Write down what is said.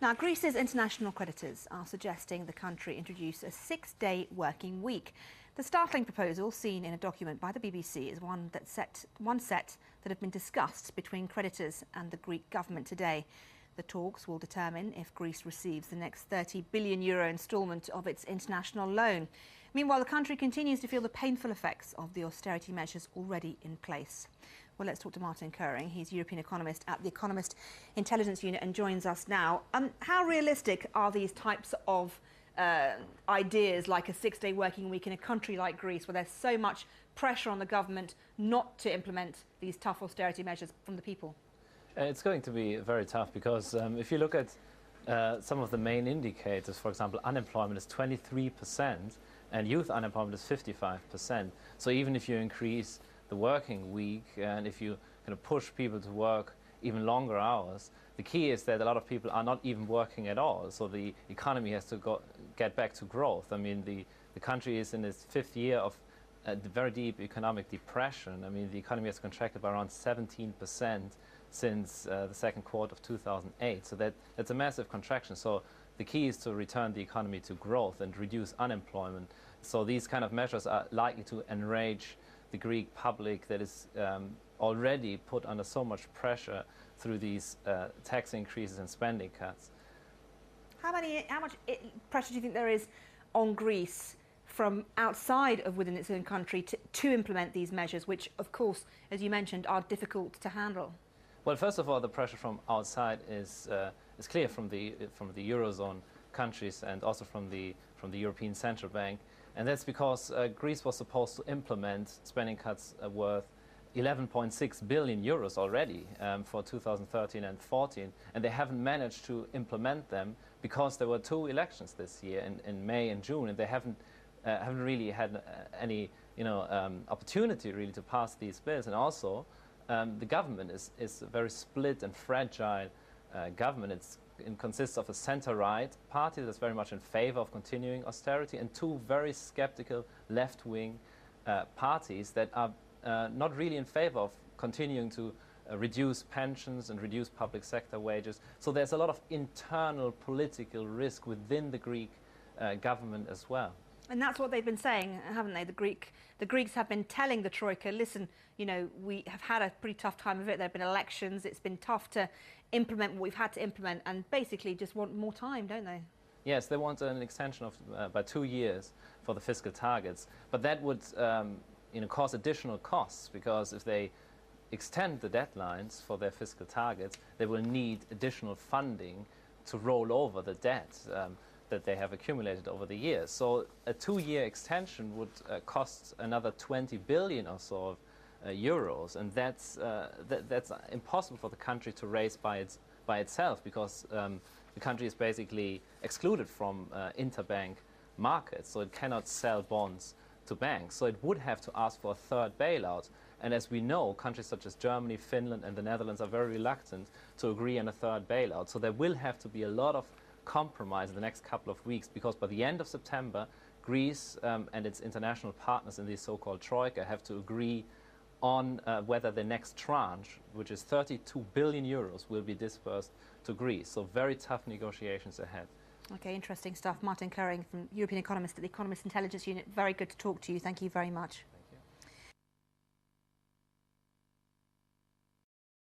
Now, Greece's international creditors are suggesting the country introduce a 6-day working week. The startling proposal, seen in a document by the BBC, is one set that have been discussed between creditors and the Greek government today. The talks will determine if Greece receives the next €30 billion instalment of its international loan. Meanwhile, the country continues to feel the painful effects of the austerity measures already in place. Well, let's talk to Martin Koehring. He's European economist at the Economist Intelligence Unit and joins us now. How realistic are these types of ideas, like a 6-day working week in a country like Greece, where there's so much pressure on the government not to implement these tough austerity measures from the people? It's going to be very tough because if you look at some of the main indicators, for example, unemployment is 23% and youth unemployment is 55%. So even if you increase the working week and if you kind of push people to work even longer hours, the key is that a lot of people are not even working at all. So the economy has to get back to growth. I mean, the country is in its 5th year of very deep economic depression. I mean, the economy has contracted by around 17% since the second quarter of 2008. So that's a massive contraction. So the key is to return the economy to growth and reduce unemployment. So these kind of measures are likely to enrage the Greek public that is already put under so much pressure through these tax increases and spending cuts. How much pressure do you think there is on Greece from outside of within its own country to implement these measures, which, of course, as you mentioned, are difficult to handle? Well, first of all, the pressure from outside is clear from the Eurozone countries and also from the European Central Bank. And that's because Greece was supposed to implement spending cuts worth 11.6 billion euros already for 2013 and 14, and they haven't managed to implement them because there were 2 elections this year in May and June, and they haven't really had any opportunity really to pass these bills. And also the government is a very split and fragile government. It consists of a center-right party that's very much in favor of continuing austerity and 2 very skeptical left-wing parties that are not really in favor of continuing to reduce pensions and reduce public sector wages. So there's a lot of internal political risk within the Greek government as well. And that's what they've been saying, haven't they? The Greeks have been telling the Troika, listen, we have had a pretty tough time of it. There have been elections. It's been tough to implement what we've had to implement, and basically just want more time, don't they? Yes, they want an extension of by 2 years for the fiscal targets. But that would cause additional costs, because if they extend the deadlines for their fiscal targets, they will need additional funding to roll over the debt that they have accumulated over the years. So a 2-year extension would cost another 20 billion or so of euros, and that's impossible for the country to raise by itself, because the country is basically excluded from interbank markets, so it cannot sell bonds to banks. So it would have to ask for a 3rd bailout. And as we know, countries such as Germany, Finland and the Netherlands are very reluctant to agree on a 3rd bailout. So there will have to be a lot of compromise in the next couple of weeks, because by the end of September, Greece and its international partners in the so-called Troika have to agree on whether the next tranche, which is 32 billion euros, will be disbursed to Greece. So very tough negotiations ahead. Okay, interesting stuff. Martin Koehring from European Economist at the Economist Intelligence Unit. Very good to talk to you. Thank you very much.